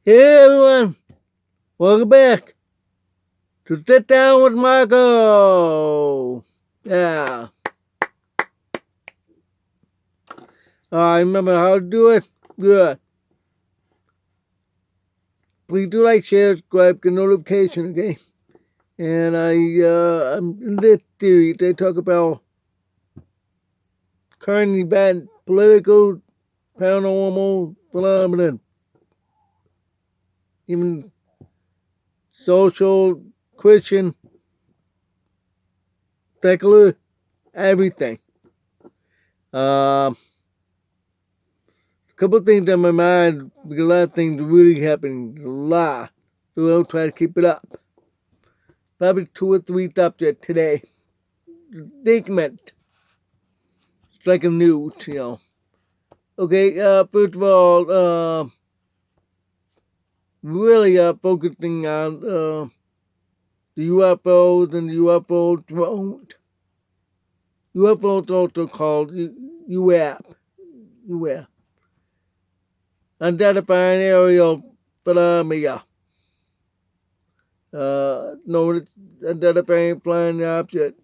Hey everyone, welcome back to Sit Down with Marco. Yeah. I remember how to do it? Good. Please do like, share, subscribe, get notification, okay? And I'm in this series, they talk about current event, political, paranormal phenomenon, even social, Christian, secular, everything. Couple things on my mind, because a lot of things really happening, a lot. So I'll try to keep it up. Probably 2 or 3 subjects today. Segment. It's like a news, you know. Okay, first of all, really focusing on the UFOs and the UFO drones. UFOs also called UAP. UAP. Unidentified aerial phenomena. Known as identifying flying object.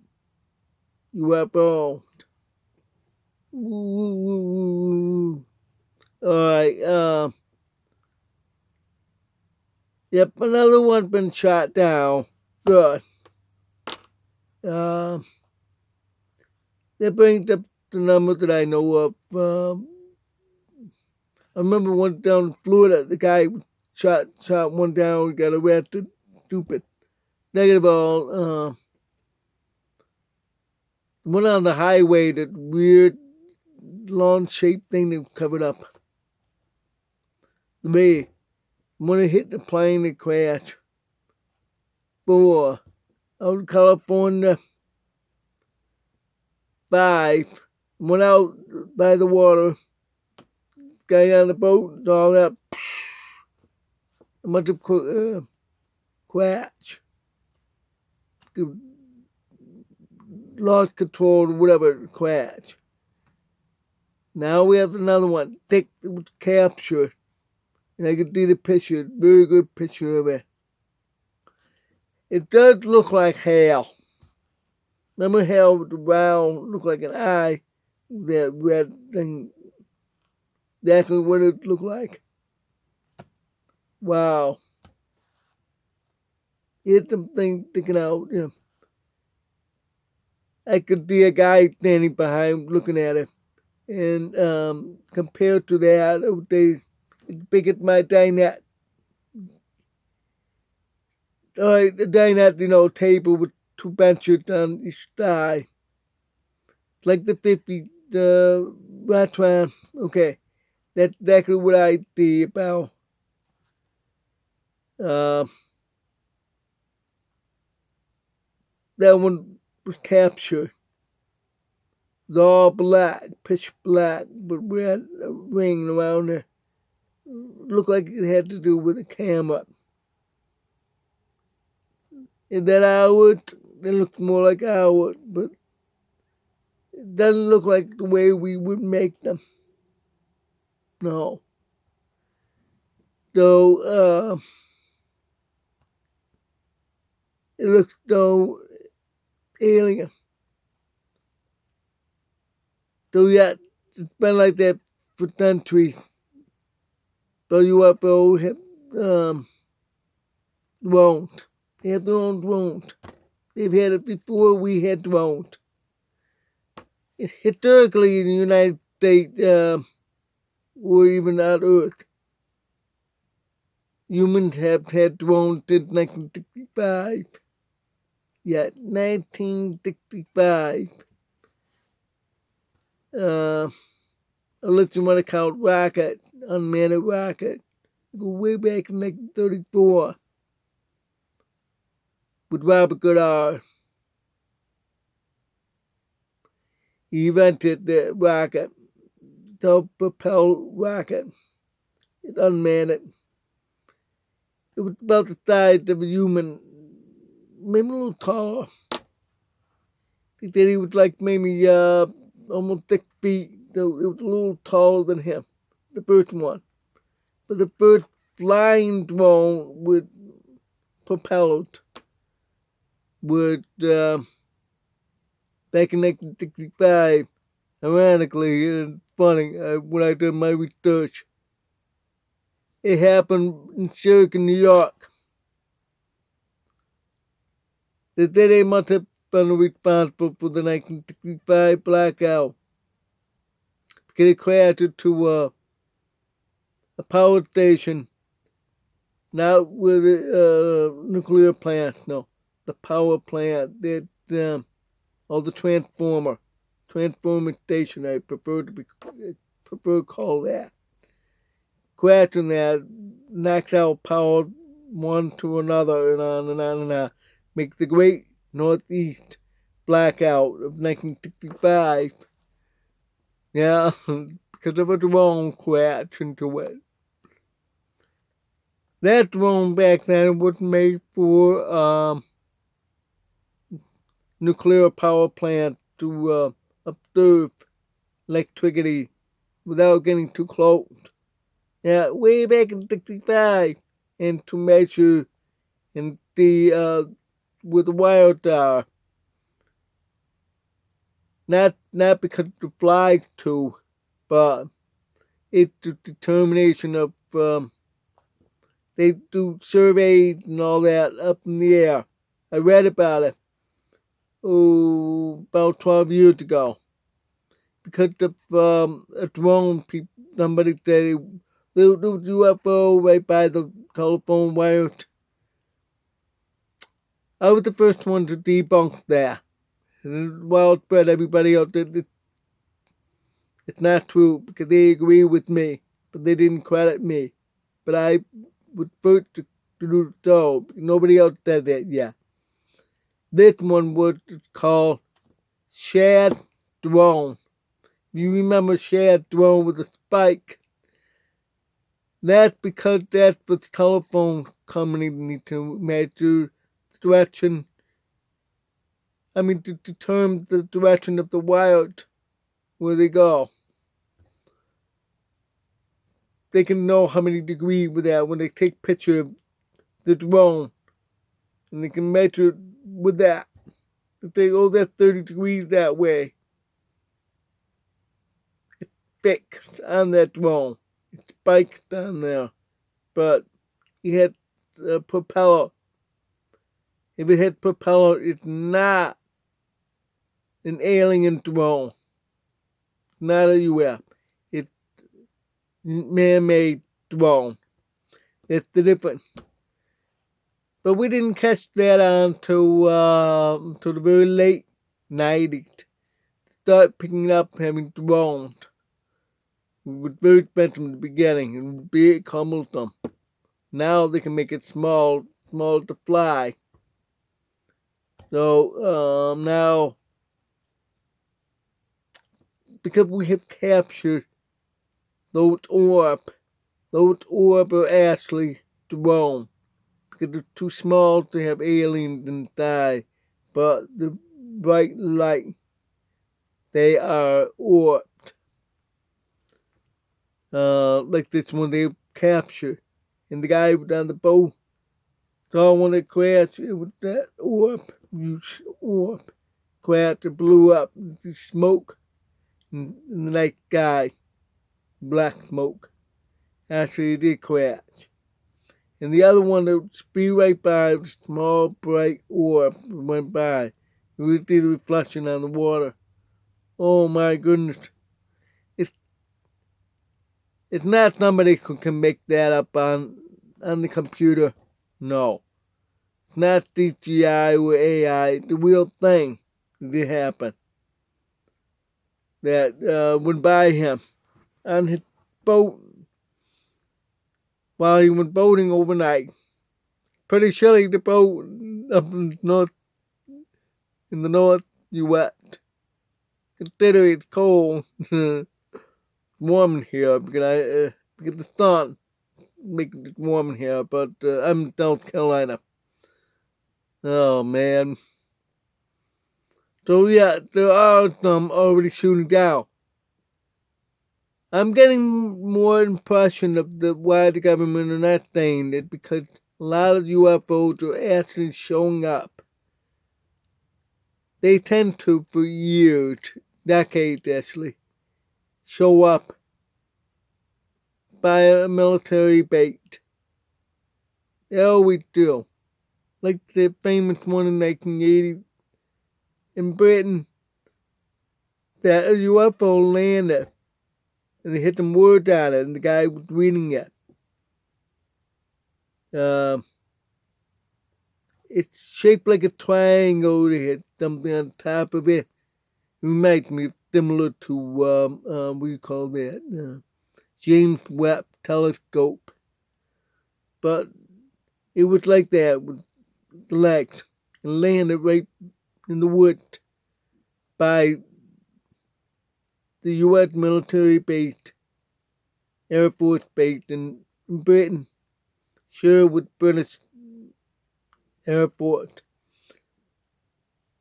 UFO. Alright, yep, another one's been shot down. Good. That brings up the numbers that I know of. I remember one down in Florida, the guy shot one down, got arrested. Stupid. Negative all, one on the highway, that weird lawn-shaped thing they covered up. The when it hit the plane, it crashed. 4. Out in California. 5. Went out by the water. Guy on the boat and all that. A bunch of crash. Lost control or whatever, crash. Now we have another one. It was captured. And I can see the picture. Very good picture of it. It does look like hell. Remember hell with the round, look like an eye? That red thing. That's what it looked like. Wow. Here's something sticking out. Yeah. I could see a guy standing behind looking at it. And compared to that, it's big as my dinette. The dinette, table with 2 benches on each side. Like the 50 restaurant. Okay. That's exactly what I see about. That one was captured. It was all black, pitch black, but red ring around it. Looked like it had to do with a camera. Is that ours? It looks more like ours, but it doesn't look like the way we would make them. No. So, it looks so alien. So yeah, it's been like that for centuries. The UFO drones. They have their own drones. They've had it before we had drones. Historically, in the United States, or even on Earth, humans have had drones since 1965. Yeah, 1965. Unless you want to count rocket, unmanned rocket. Go way back in 1934 with Robert Goddard. He invented the rocket, self-propelled rocket. It's unmanned. It was about the size of a human, maybe a little taller. He said he was like maybe almost 6 feet. So it was a little taller than him, the first one. But the first flying drone with propelled with back in 1965. Ironically, and funny, when I did my research, it happened in Soical, New York. They said they must have been responsible for the 1965 blackout because it crashed to a power station, not with a nuclear plant, no, the power plant that or the transformer station. I prefer to call that. Crashing that knocks out power one to another and on and on and on. Make the great Northeast blackout of 1965. Yeah, because of a drone crash into it. That drone back then was made for nuclear power plant to observe electricity without getting too close. Yeah, way back in 65, and to measure and the with the wire tower. Not because to fly to, but it's the determination of they do surveys and all that up in the air. I read about it about 12 years ago. Because of a drone, somebody said there was UFO right by the telephone wires. I was the first one to debunk that. And widespread, everybody else did. It's not true because they agree with me, but they didn't credit me. But I was first to do so. Nobody else said that yet. This one was called Shared Drone. You remember Shared Drone with a spike? That's because that's what the telephone company need to measure the direction. I mean, to determine the direction of the wires where they go. They can know how many degrees with that when they take picture of the drone. And they can measure with that. If they go that's 30 degrees that way. It's fixed on that drone. It's spiked down there. But it had a propeller. If it had propeller, it's not an alien drone. It's not a UFO. It's man-made drone. That's the difference. But we didn't catch that on until the very late 90s. Start picking up having drones. It was very expensive in the beginning and big cumbersome. Now they can make it small to fly. So now, because we have captured those orbs are actually drones. Because they're too small to have aliens inside. But the bright light, they are orbed. Like this one they captured. And the guy was on the boat saw when it crashed, it was that huge orb, crashed, it blew up, the smoke in the night sky, black smoke. Actually, it did crash. And the other one that would speed right by, the small bright orb went by. You would see the reflection on the water. Oh my goodness. It's not somebody who can make that up on the computer. No. It's not CGI or AI. It's the real thing that did happen. That went by him on his boat while he was boating overnight. Pretty chilly the boat up in the north U.S. Consider it's cold. Warm in here because the sun makes it warm in here, but I'm in South Carolina. Oh man. So yeah, there are some already shooting down. I'm getting more impression of why the government are not saying it, because a lot of UFOs are actually showing up. They tend to, for years, decades actually, show up by a military base. They always do. Like the famous one in 1980 in Britain, that a UFO landed and they hit some words on it and the guy was reading it. It's shaped like a triangle. They had something on top of it. It reminds me similar to, what do you call that? James Webb telescope. But it was like that with the legs and landed right in the woods by the U.S. military base, Air Force base in Britain. Sure, with British Air Force.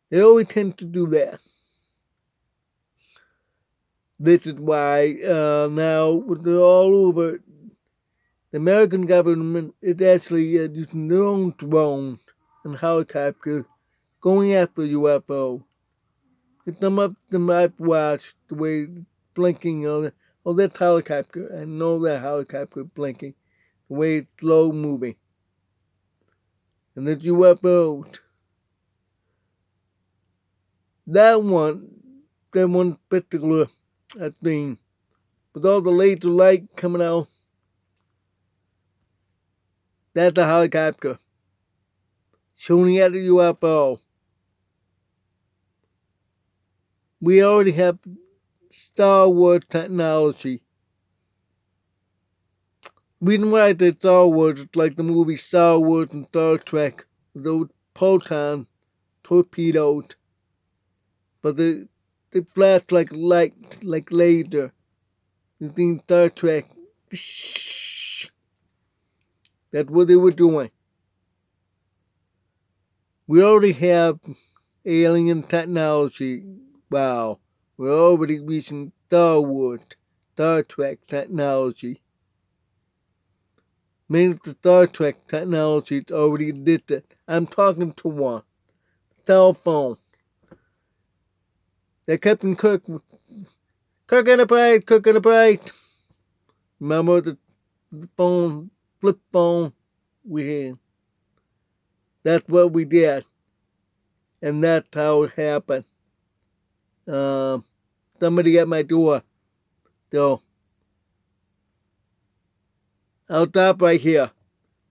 They always tend to do that. This is why now they're all over. The American government is actually using their own drones and helicopters going after UFO. Some of them I've watched the way it's blinking. Oh, that's helicopter. I know that helicopter blinking. The way it's slow moving. And there's UFOs. That one particular thing, with all the laser light coming out, that's a helicopter shooting at a UFO. We already have Star Wars technology. Reason why I did Star Wars, it's like the movie Star Wars and Star Trek, those proton torpedoes, but they flash like light, like laser. You think Star Trek? That's what they were doing. We already have alien technology. Wow. We're already reaching Star Wars, Star Trek technology. Many of the Star Trek technologies already existed. I'm talking to one. Cell phone. That Captain Kirk in a bite, Kirk in a bite. Remember the phone, flip phone we had? That's what we did. And that's how it happened. Somebody at my door. So, I'll stop right here.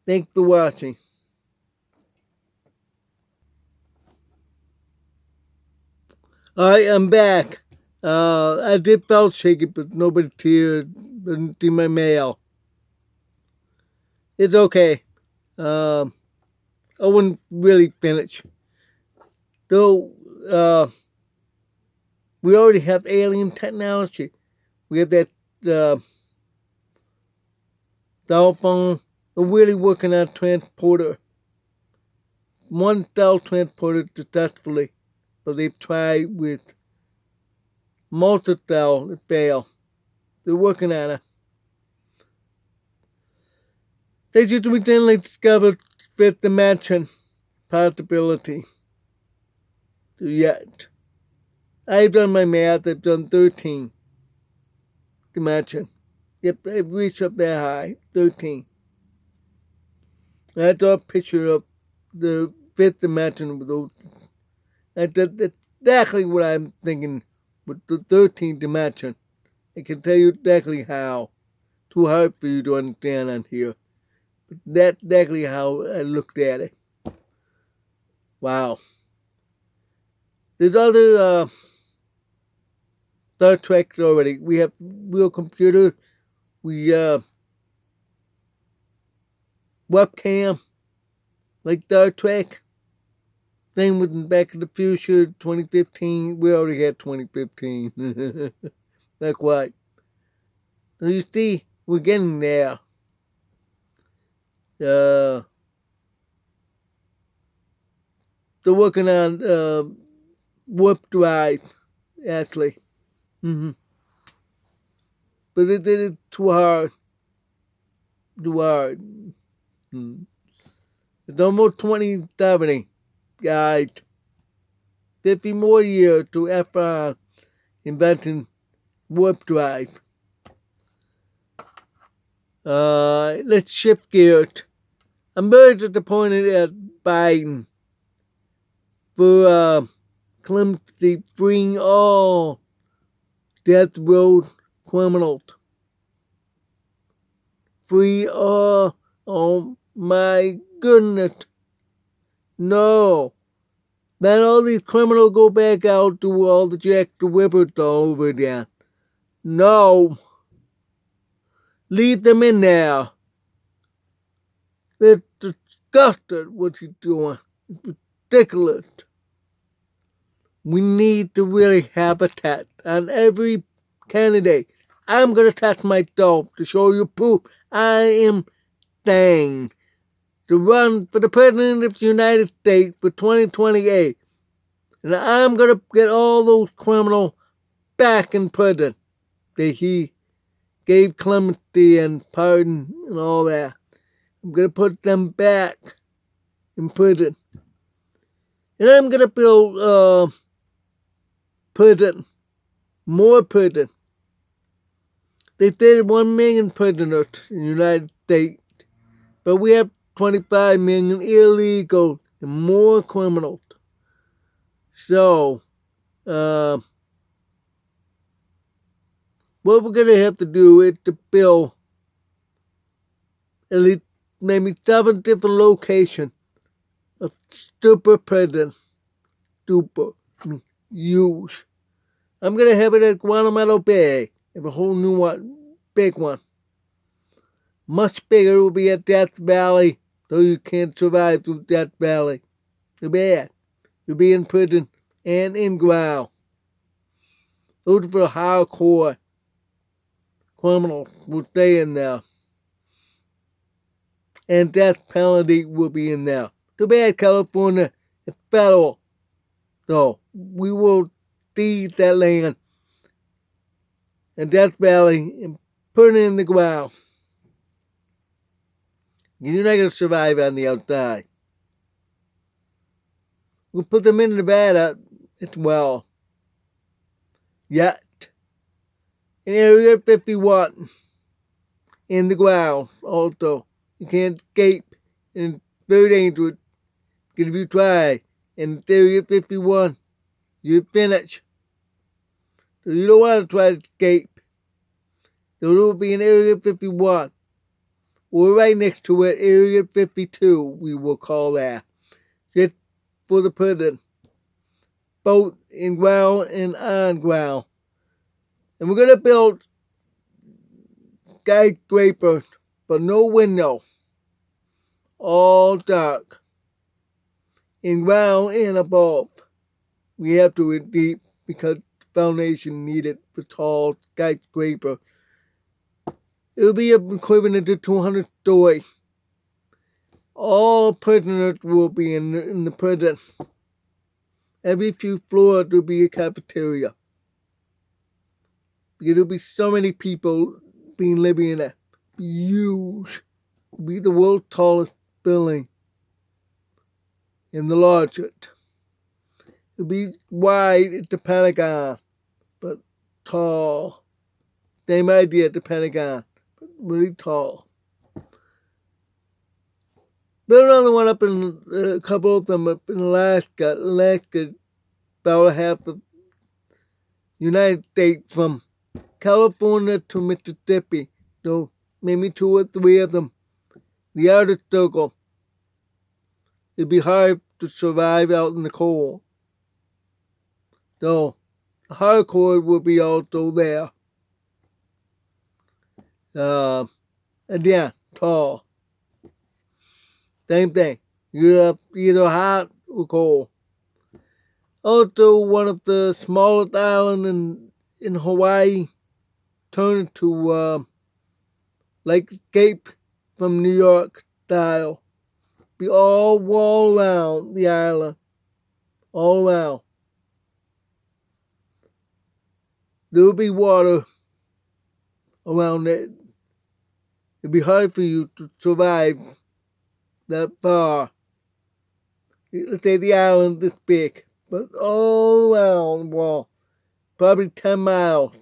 Thanks for watching. Alright, I'm back. I did felt shaky, but nobody's here. Didn't see my mail. It's okay. I wouldn't really finish. Though, we already have alien technology. We have that cell phone. We're really working on transporter. One cell transporter successfully, but they've tried with multi-cell to fail. They're working on it. They just recently discovered fifth dimension possibility. So yet, I've done my math. I've done 13 dimension. Yep, I've reached up that high, 13. I saw a picture of the fifth dimension with those. That's exactly what I'm thinking with the 13th dimension. I can tell you exactly how. Too hard for you to understand on here. But that's exactly how I looked at it. Wow. There's other Star Trek already. We have real computer. We webcam, like Star Trek. Same with Back to the Future 2015. We already had 2015. Not quite. So you see, we're getting there. They're working on warp drive, actually. but they did it too hard. Too hard. It's almost 2070, guys. 50 more years to after inventing warp drive. Let's shift gears. I'm very disappointed at Biden for clemency freeing all death row criminals. Free all. Oh my goodness. No. Let all these criminals go back out to all the Jack the Rippers all over again. No. Leave them in there. It's disgusting what he's doing. It's ridiculous. We need to really have a test on every candidate. I'm going to test myself to show you proof I am staying to run for the President of the United States for 2028. And I'm going to get all those criminals back in prison that he gave clemency and pardon and all that. I'm going to put them back in prison. And I'm going to build prison, more prison. They said 1 million prisoners in the United States, but we have 25 million illegal and more criminals. So, what we're going to have to do is to build at least maybe 7 different locations of super prison. Super. Huge. I'm going to have it at Guantanamo Bay. Have a whole new one. Big one. Much bigger will be at Death Valley, though you can't survive through Death Valley. Too bad. You'll be in prison and in ground. Those for hardcore criminals will stay in there. And death penalty will be in there. Too bad California is federal. So we will seize that land and Death Valley and put it in the ground. You're not going to survive on the outside. We'll put them in Nevada as well. Yet, in Area 51, in the ground also. You can't escape, and it's very dangerous. Because if you try, in Area 51, you're finished. So you don't want to try to escape. So it will be in Area 51. Or right next to it, Area 52, we will call that. Just for the prison. Both in ground and on ground. And we're going to build skyscrapers, but no window. All dark. In ground and above. We have to dig deep because the foundation needed for tall skyscraper. It'll be equivalent to 200 stories. All prisoners will be in the prison. Every few floors will be a cafeteria. There will be so many people living in it. Huge. It'll be the world's tallest building. And the largest. It'll be wide at the Pentagon, but tall. Same idea at the Pentagon, but really tall. Built another one up in a couple of them up in Alaska. Alaska, about half of the United States from California to Mississippi. So maybe 2 or 3 of them. The outer circle. It'd be hard to survive out in the cold. So the hardcore will be also there. And yeah, tall. Same thing. You're either hot or cold. Also, one of the smallest islands in Hawaii turned into Lake Escape from New York style. Be all wall around the island. All around. There will be water around it. It'd be hard for you to survive that far. Let's say the island this big, but all around the wall, probably 10 miles,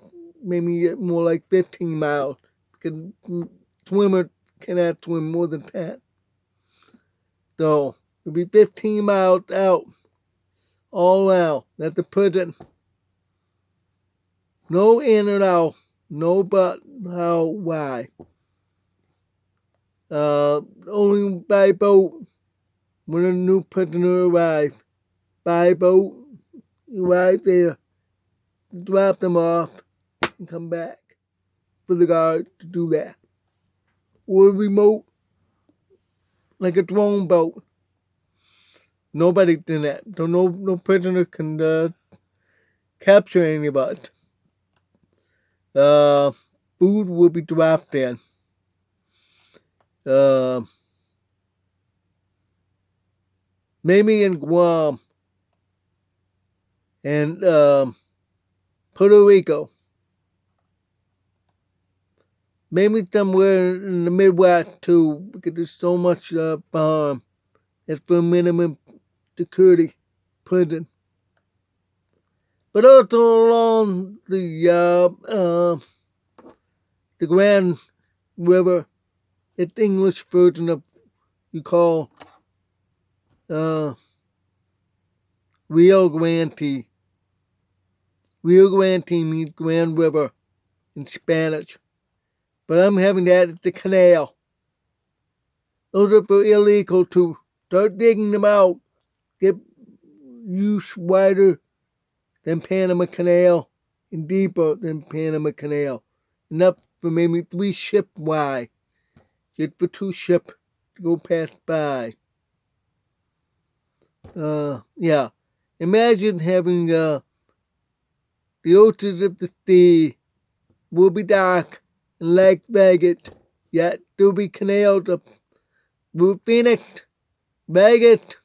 maybe more like 15 miles, because swimmer cannot swim more than 10. So it'll be 15 miles out, all around. That's the prison. No in and out, no but, how, why. Only by boat when a new prisoner arrives. By boat, you arrive there, drop them off, and come back for the guard to do that. Or remote, like a drone boat. Nobody did that. So no prisoner can capture anybody. Food will be dropped in. Maybe in Guam and Puerto Rico. Maybe somewhere in the Midwest too, because there's so much farm. That's for minimum security prison. But also along the Grand River, it's English version of you call Rio Grande. Rio Grande means Grand River in Spanish. But I'm having that at the canal. Those are for illegal to start digging them out. Get use wider than Panama Canal and deeper than Panama Canal. Enough for maybe 3 ships wide. Just for 2 ships to go past by. Yeah. Imagine having the oceans of the sea will be dark and like maggot, yet there'll be canals of Phoenix, maggot,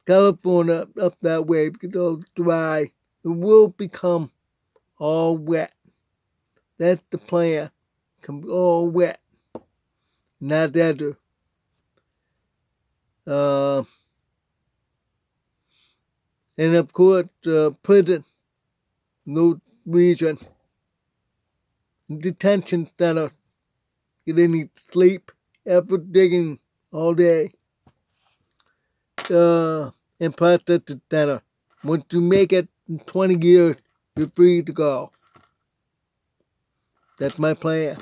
California up that way because it'll dry. It will become all wet. That's the plan. Come all wet. Not desert. And of course, prison, no region, detention center. You didn't need sleep after digging all day. And processing center. Once you make it in 20 years, you're free to go. That's my plan.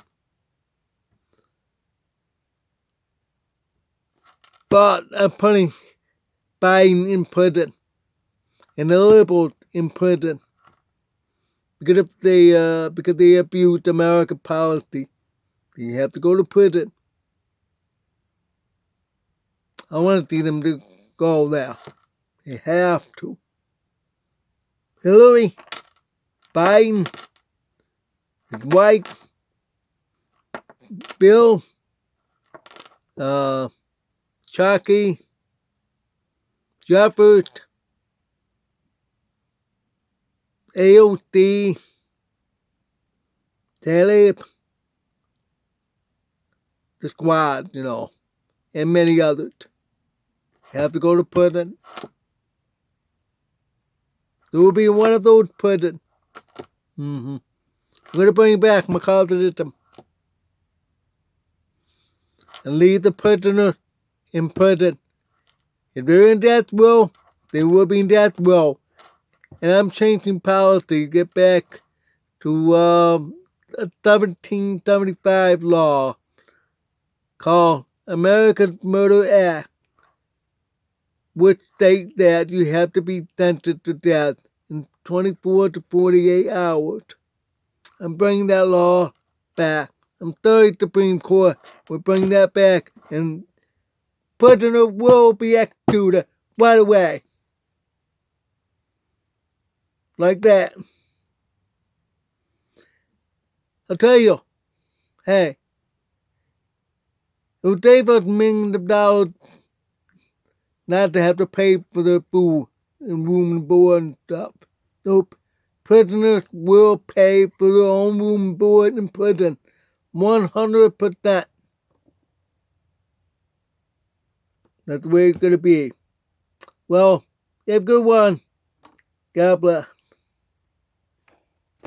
But I'm putting Biden in prison and the liberals in prison because they abused American policy. You have to go to prison. I want to see them to go there. They have to. Hillary, Biden, his wife, Bill, Chucky, Jeffers, AOC, Talib, the squad, and many others. Have to go to prison. There will be one of those prisons. We're going to bring back McCarthyism and leave the prisoner in prison. If they're in death row, they will be in death row. And I'm changing policy to get back to a 1775 law called American Murder Act, which states that you have to be sentenced to death in 24 to 48 hours. I'm bringing that law back. I'm sorry, Supreme Court. We're bringing that back, and prisoner will be executed right away. Like that. I'll tell you, hey, it would save us millions of dollars not to have to pay for their food and room and board and stuff. Nope. prisoners will pay for their own room and board in prison. 100%. That's the way it's going to be. Well, have a good one. God bless.